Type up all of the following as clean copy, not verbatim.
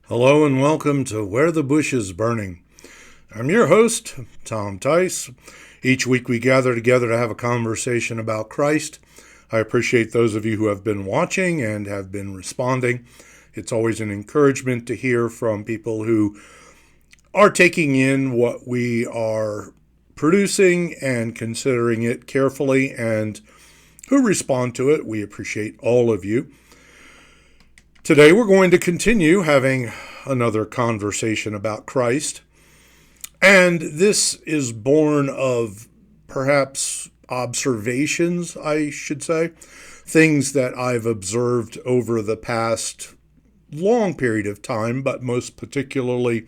Hello and welcome to Where the Bush is Burning. I'm your host, Tom Tice. Each week we gather together to have a conversation about Christ. I appreciate those of you who have been watching and have been responding. It's always an encouragement to hear from people who are taking in what we are producing and considering it carefully and who respond to it. We appreciate all of you. Today we're going to continue having another conversation about Christ. And this is born of perhaps observations, I should say, things that I've observed over the past long period of time, but most particularly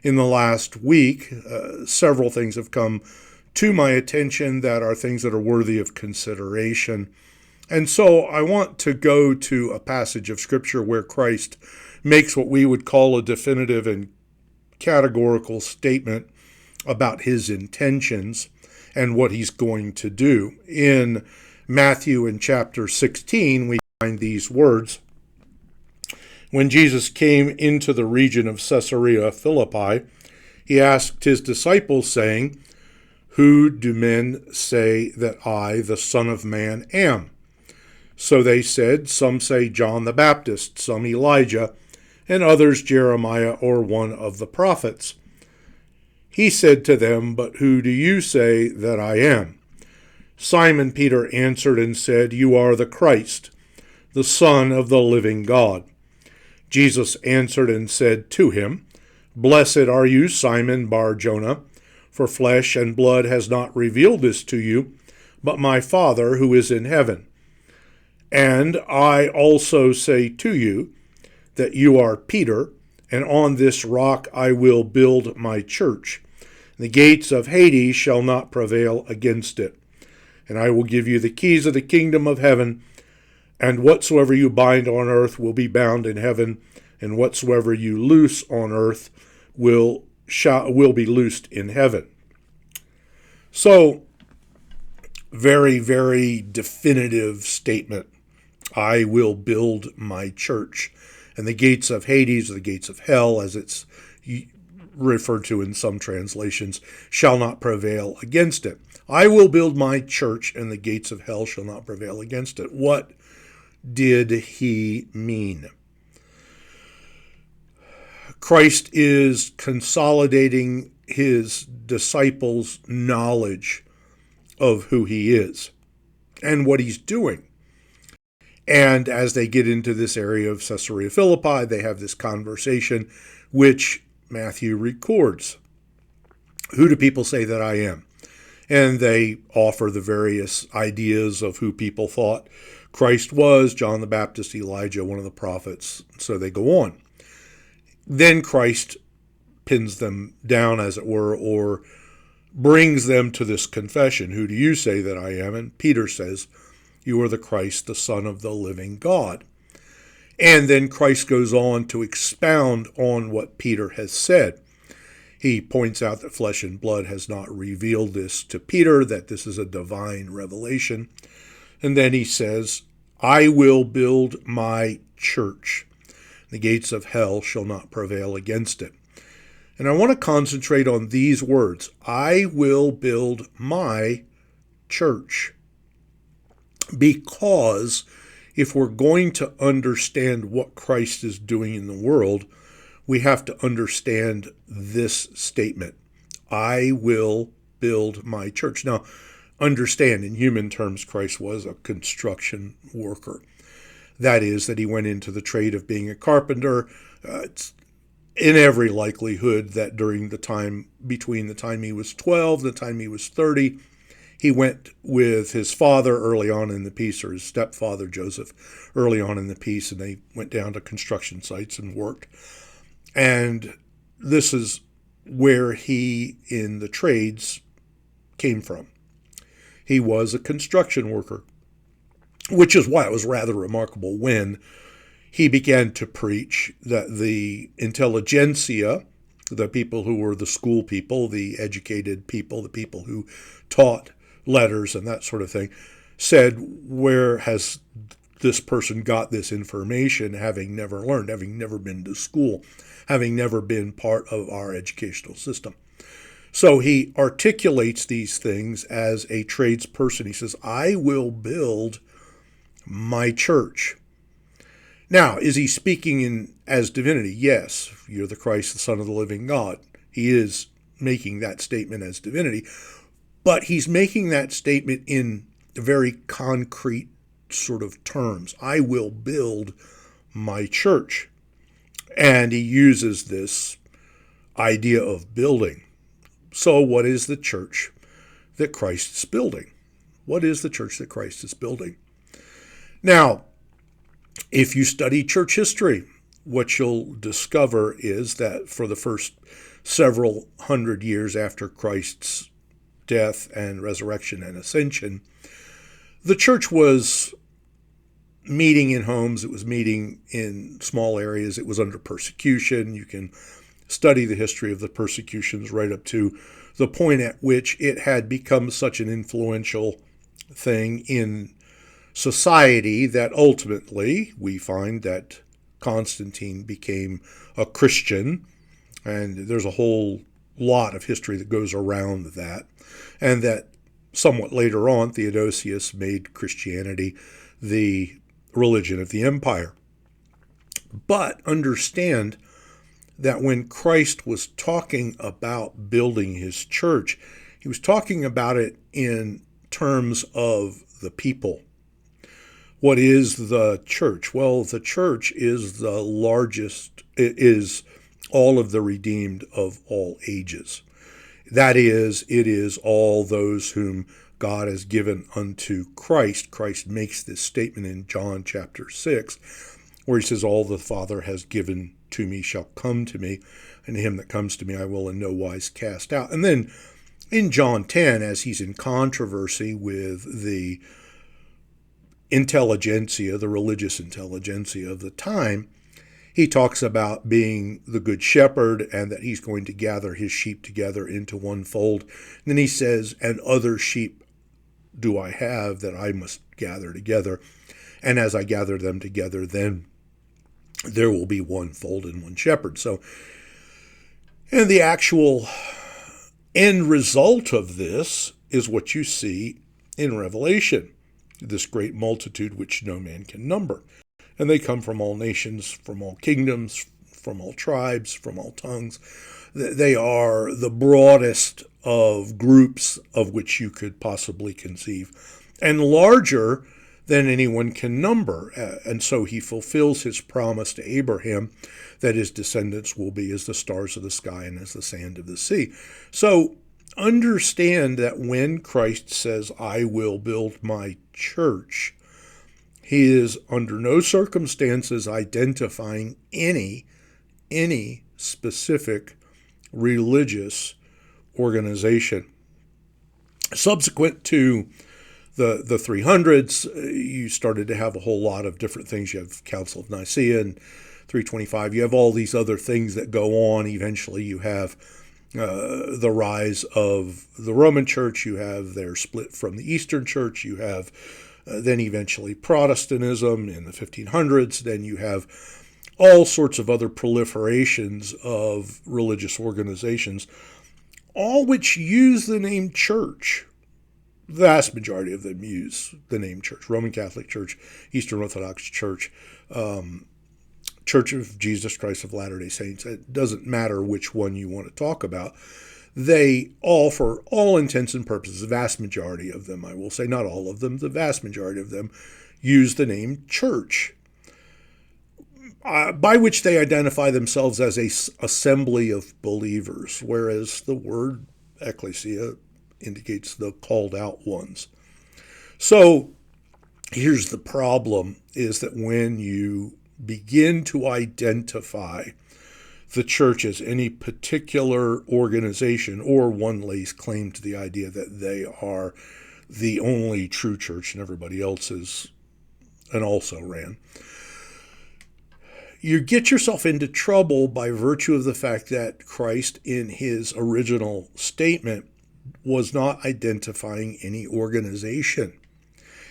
in the last week. Several things have come to my attention that are things that are worthy of consideration. And so I want to go to a passage of Scripture where Christ makes what we would call a definitive and categorical statement about his intentions and what he's going to do. In Matthew in chapter 16, we find these words. When Jesus came into the region of Caesarea Philippi, he asked his disciples, saying, "Who do men say that I, the Son of Man, am?" So they said, "Some say John the Baptist, some Elijah, and others Jeremiah or one of the prophets." He said to them, "But who do you say that I am?" Simon Peter answered and said, "You are the Christ, the Son of the living God." Jesus answered and said to him, "Blessed are you, Simon Bar-Jonah, for flesh and blood has not revealed this to you, but my Father who is in heaven. And I also say to you that you are Peter, and on this rock I will build my church. The gates of Hades shall not prevail against it. And I will give you the keys of the kingdom of heaven, and whatsoever you bind on earth will be bound in heaven, and whatsoever you loose on earth will be loosed in heaven." So, very, very definitive statement. I will build my church. And the gates of Hades, or the gates of hell, as it's referred to in some translations, shall not prevail against it. I will build my church, and the gates of hell shall not prevail against it. What did he mean? Christ is consolidating his disciples' knowledge of who he is and what he's doing. And as they get into this area of Caesarea Philippi, they have this conversation, which Matthew records. Who do people say that I am? And they offer the various ideas of who people thought Christ was: John the Baptist, Elijah, one of the prophets. So they go on. Then Christ pins them down, as it were, or brings them to this confession. Who do you say that I am? And Peter says, "You are the Christ, the Son of the living God." And then Christ goes on to expound on what Peter has said. He points out that flesh and blood has not revealed this to Peter, that this is a divine revelation. And then he says, "I will build my church. The gates of hell shall not prevail against it." And I want to concentrate on these words. I will build my church. Because if we're going to understand what Christ is doing in the world, we have to understand this statement. I will build my church. Now, understand, in human terms, Christ was a construction worker. That is, that he went into the trade of being a carpenter. It's in every likelihood that during the time between the time he was 12 and the time he was 30, he went with his father early on in the piece, or his stepfather, Joseph, early on in the piece, and they went down to construction sites and worked. And this is where he, in the trades, came from. He was a construction worker, which is why it was rather remarkable when he began to preach that the intelligentsia, the people who were the school people, the educated people, the people who taught letters and that sort of thing, said, "Where has this person got this information having never learned, having never been to school, having never been part of our educational system. So he articulates these things as a tradesperson. He says, I will build my church. Now, is he speaking as divinity? Yes, you're the Christ, the Son of the living God. He is making that statement as divinity, but he's making that statement in very concrete sort of terms. I will build my church. And he uses this idea of building. So what is the church that Christ is building? What is the church that Christ is building? Now, if you study church history, what you'll discover is that for the first several hundred years after Christ's death and resurrection and ascension, the church was meeting in homes. It was meeting in small areas. It was under persecution. You can study the history of the persecutions right up to the point at which it had become such an influential thing in society that ultimately we find that Constantine became a Christian, and there's a whole lot of history that goes around that, and that somewhat later on Theodosius made Christianity the religion of the empire. But understand that when Christ was talking about building his church, he was talking about it in terms of the people. What is the church? Well, the church is the largest, it is all of the redeemed of all ages. That is, it is all those whom God has given unto Christ. Christ makes this statement in John chapter 6, where he says, all the Father has given to me shall come to me, and him that comes to me I will in no wise cast out. And then in John 10, as he's in controversy with the intelligentsia, the religious intelligentsia of the time, he talks about being the good shepherd and that he's going to gather his sheep together into one fold. And then he says, and other sheep do I have that I must gather together. And as I gather them together, then there will be one fold and one shepherd. So, and the actual end result of this is what you see in Revelation, this great multitude which no man can number. And they come from all nations, from all kingdoms, from all tribes, from all tongues. They are the broadest of groups of which you could possibly conceive, and larger than anyone can number. And so he fulfills his promise to Abraham that his descendants will be as the stars of the sky and as the sand of the sea. So understand that when Christ says, I will build my church, he is under no circumstances identifying any specific religious organization. Subsequent to the 300s, you started to have a whole lot of different things. You have Council of Nicaea and 325. You have all these other things that go on. Eventually you have the rise of the Roman Church. You have their split from the Eastern Church. You have then eventually Protestantism in the 1500s. Then you have all sorts of other proliferations of religious organizations, all which use the name church. The vast majority of them use the name church. Roman Catholic Church, Eastern Orthodox Church, Church of Jesus Christ of Latter-day Saints. It doesn't matter which one you want to talk about. They all, for all intents and purposes, the vast majority of them, I will say, not all of them, the vast majority of them use the name church, by which they identify themselves as a assembly of believers, whereas the word ecclesia indicates the called out ones. So here's the problem, is that when you begin to identify the church as any particular organization, or one lays claim to the idea that they are the only true church and everybody else is an also-ran, you get yourself into trouble by virtue of the fact that Christ, in his original statement, was not identifying any organization.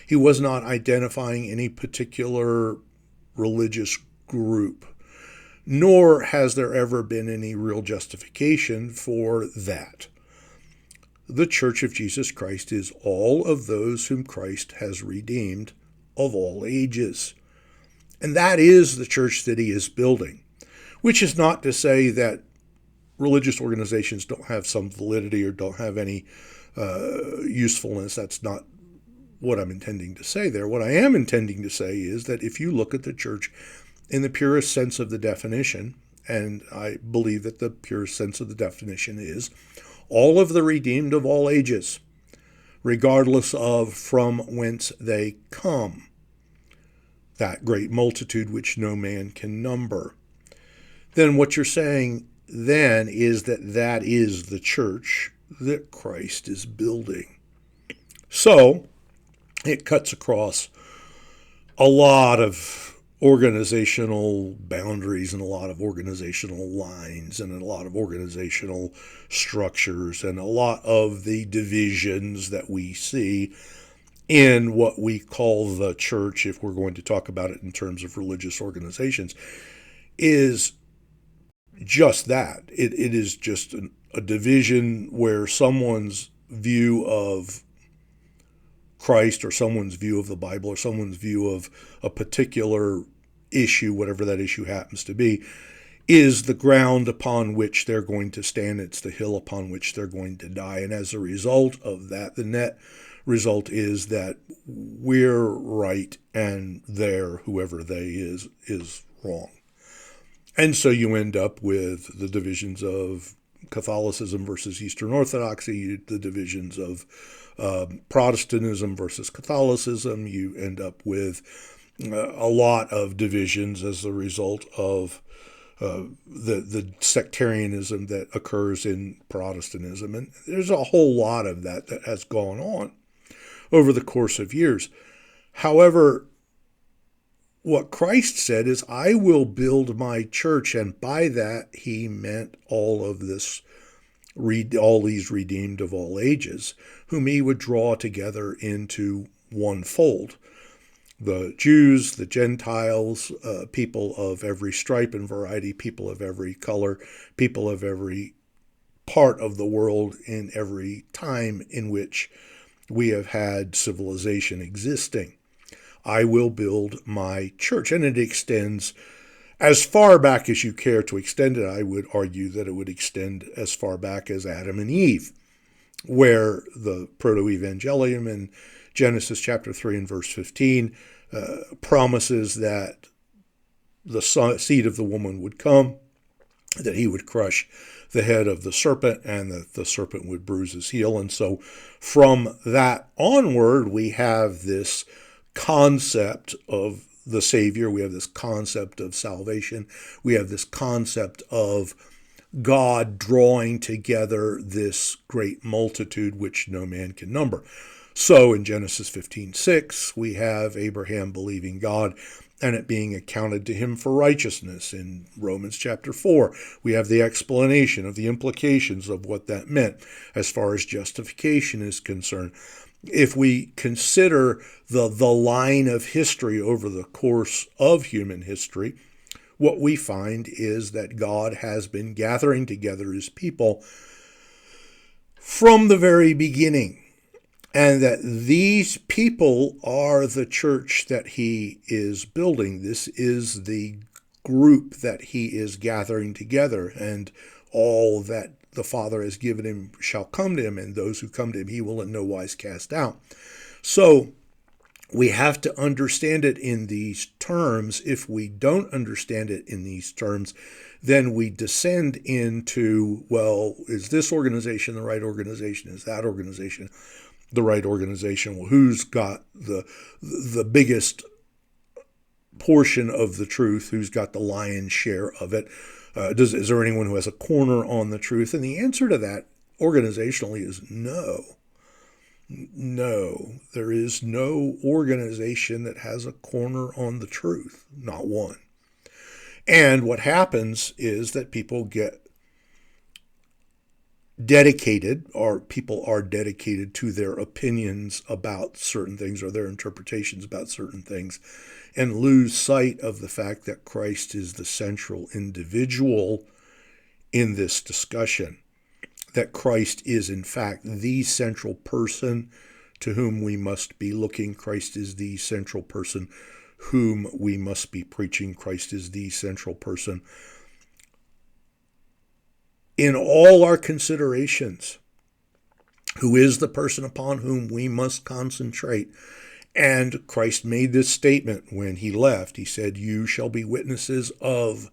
He was not identifying any particular religious group, nor has there ever been any real justification for that. The Church of Jesus Christ is all of those whom Christ has redeemed of all ages. And that is the church that he is building, which is not to say that religious organizations don't have some validity or don't have any usefulness. That's not what I'm intending to say there. What I am intending to say is that if you look at the church in the purest sense of the definition, and I believe that the purest sense of the definition is all of the redeemed of all ages, regardless of from whence they come, that great multitude which no man can number, then what you're saying then is that that is the church that Christ is building. So it cuts across a lot of organizational boundaries and a lot of organizational lines and a lot of organizational structures and a lot of the divisions that we see in what we call the church, if we're going to talk about it in terms of religious organizations, is just that. It is just a division where someone's view of Christ or someone's view of the Bible or someone's view of a particular issue, whatever that issue happens to be, is the ground upon which they're going to stand. It's the hill upon which they're going to die. And as a result of that, the net result is that we're right and whoever they is wrong. And so you end up with the divisions of Catholicism versus Eastern Orthodoxy, the divisions of Protestantism versus Catholicism. You end up with a lot of divisions as a result of the sectarianism that occurs in Protestantism. And there's a whole lot of that has gone on over the course of years. However, what Christ said is, I will build my church, and by that he meant all these redeemed of all ages, whom he would draw together into one fold. The Jews, the Gentiles, people of every stripe and variety, people of every color, people of every part of the world in every time in which we have had civilization existing. I will build my church. And it extends as far back as you care to extend it. I would argue that it would extend as far back as Adam and Eve, where the proto-evangelium in Genesis chapter 3 and verse 15 promises that the seed of the woman would come, that he would crush the head of the serpent, and that the serpent would bruise his heel. And so from that onward, we have this concept of the Savior. We have this concept of salvation. We have this concept of God drawing together this great multitude which no man can number. So in Genesis 15:6, we have Abraham believing God and it being accounted to him for righteousness. In Romans chapter 4, we have the explanation of the implications of what that meant as far as justification is concerned. If we consider the line of history over the course of human history, what we find is that God has been gathering together his people from the very beginning, and that these people are the church that he is building. This is the group that he is gathering together, and all that the Father has given him shall come to him, and those who come to him he will in no wise cast out. So we have to understand it in these terms. If we don't understand it in these terms, then we descend into, well, is this organization the right organization? Is that organization the right organization? Well, who's got the biggest portion of the truth? Who's got the lion's share of it? Is there anyone who has a corner on the truth? And the answer to that organizationally is no. No, there is no organization that has a corner on the truth, not one. And what happens is that people get dedicated, or people are dedicated to their opinions about certain things or their interpretations about certain things, and lose sight of the fact that Christ is the central individual in this discussion, that Christ is in fact the central person to whom we must be looking. Christ is the central person whom we must be preaching. Christ is the central person in all our considerations, who is the person upon whom we must concentrate. And Christ made this statement when he left. He said, "You shall be witnesses of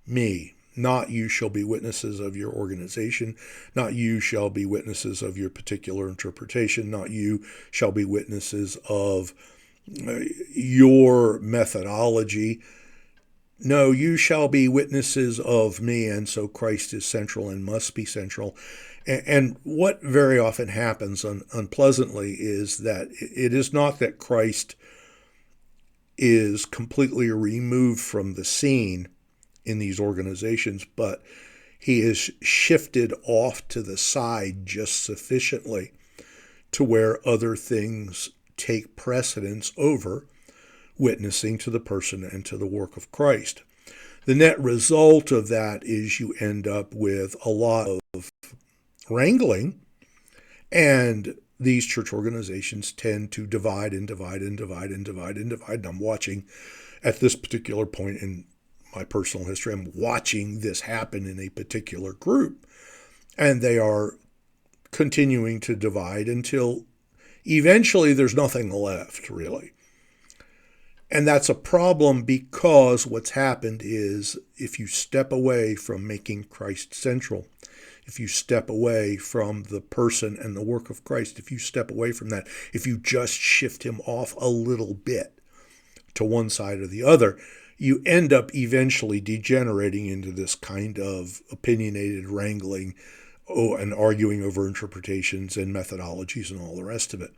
me." Not you shall be witnesses of your organization, not you shall be witnesses of your particular interpretation, not you shall be witnesses of your methodology. No, you shall be witnesses of me. And so Christ is central and must be central. And what very often happens unpleasantly is that it is not that Christ is completely removed from the scene in these organizations, but he is shifted off to the side just sufficiently to where other things take precedence over witnessing to the person and to the work of Christ. The net result of that is you end up with a lot of wrangling, and these church organizations tend to divide and divide and divide and divide and divide. And I'm watching at this particular point in my personal history, I'm watching this happen in a particular group, and they are continuing to divide until eventually there's nothing left, really. And that's a problem, because what's happened is if you step away from making Christ central, if you step away from the person and the work of Christ, if you step away from that, if you just shift him off a little bit to one side or the other, you end up eventually degenerating into this kind of opinionated wrangling and arguing over interpretations and methodologies and all the rest of it.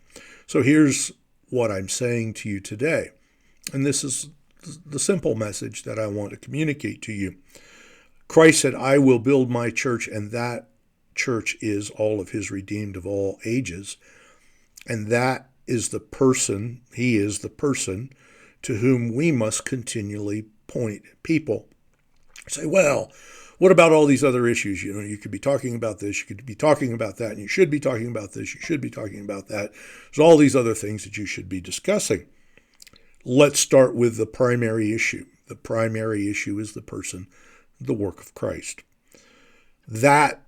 So here's what I'm saying to you today. And this is the simple message that I want to communicate to you. Christ said, "I will build my church," and that church is all of his redeemed of all ages. And that is the person, he is the person to whom we must continually point people. Say, well, what about all these other issues? You know, you could be talking about this, you could be talking about that, and you should be talking about this, you should be talking about that. There's all these other things that you should be discussing. Let's start with the primary issue. The primary issue is the person, the work of Christ. That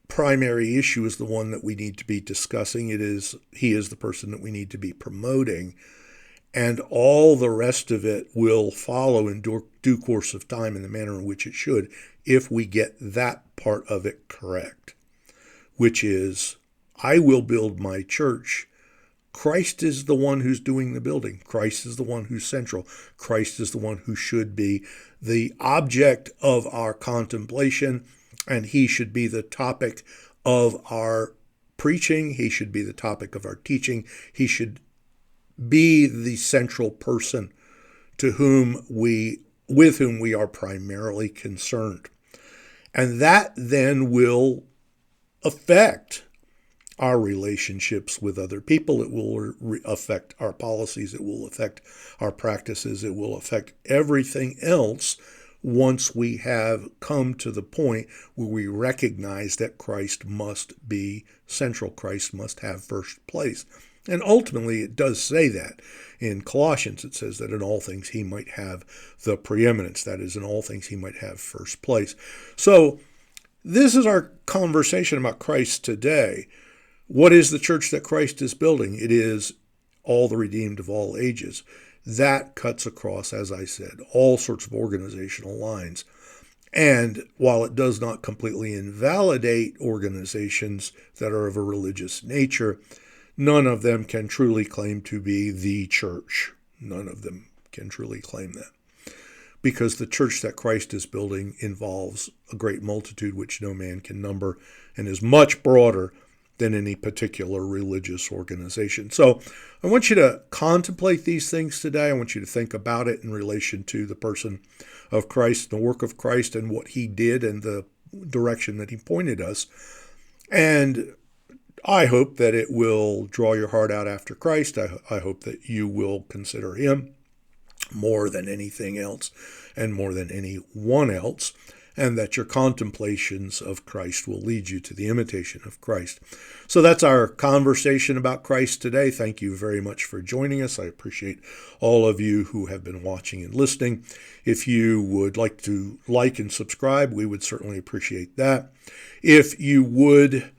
primary issue is the one that we need to be discussing. He is the person that we need to be promoting. And all the rest of it will follow in due course of time in the manner in which it should, if we get that part of it correct, which is, I will build my church. Christ is the one who's doing the building. Christ is the one who's central. Christ is the one who should be the object of our contemplation, and he should be the topic of our preaching. He should be the topic of our teaching. He should be the central person with whom we are primarily concerned. And that then will affect our relationships with other people. It will affect our policies. It will affect our practices. It will affect everything else once we have come to the point where we recognize that Christ must be central. Christ must have first place. And ultimately, it does say that. In Colossians, it says that in all things he might have the preeminence. That is, in all things he might have first place. So this is our conversation about Christ today. What is the church that Christ is building? It is all the redeemed of all ages. That cuts across, as I said, all sorts of organizational lines. And while it does not completely invalidate organizations that are of a religious nature, none of them can truly claim to be the church. None of them can truly claim that. Because the church that Christ is building involves a great multitude which no man can number and is much broader than any particular religious organization. So I want you to contemplate these things today. I want you to think about it in relation to the person of Christ, the work of Christ, and what he did, and the direction that he pointed us. And I hope that it will draw your heart out after Christ. I hope that you will consider him more than anything else and more than anyone else, and that your contemplations of Christ will lead you to the imitation of Christ. So that's our conversation about Christ today. Thank you very much for joining us. I appreciate all of you who have been watching and listening. If you would like to like and subscribe, we would certainly appreciate that. If you would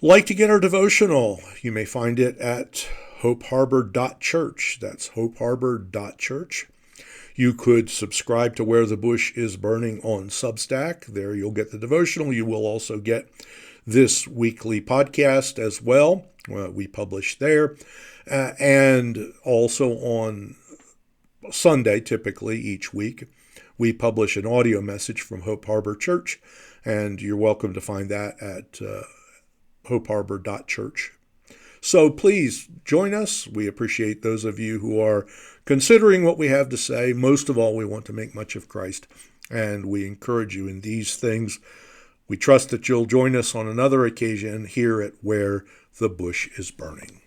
like to get our devotional, you may find it at hopeharbor.church. That's hopeharbor.church. You could subscribe to Where the Bush is Burning on Substack. There you'll get the devotional. You will also get this weekly podcast as well. We publish there. And also on Sunday, typically each week, we publish an audio message from Hope Harbor Church. And you're welcome to find that at hopeharbor.church. So please join us. We appreciate those of you who are considering what we have to say. Most of all, we want to make much of Christ, and we encourage you in these things. We trust that you'll join us on another occasion here at Where the Bush is Burning.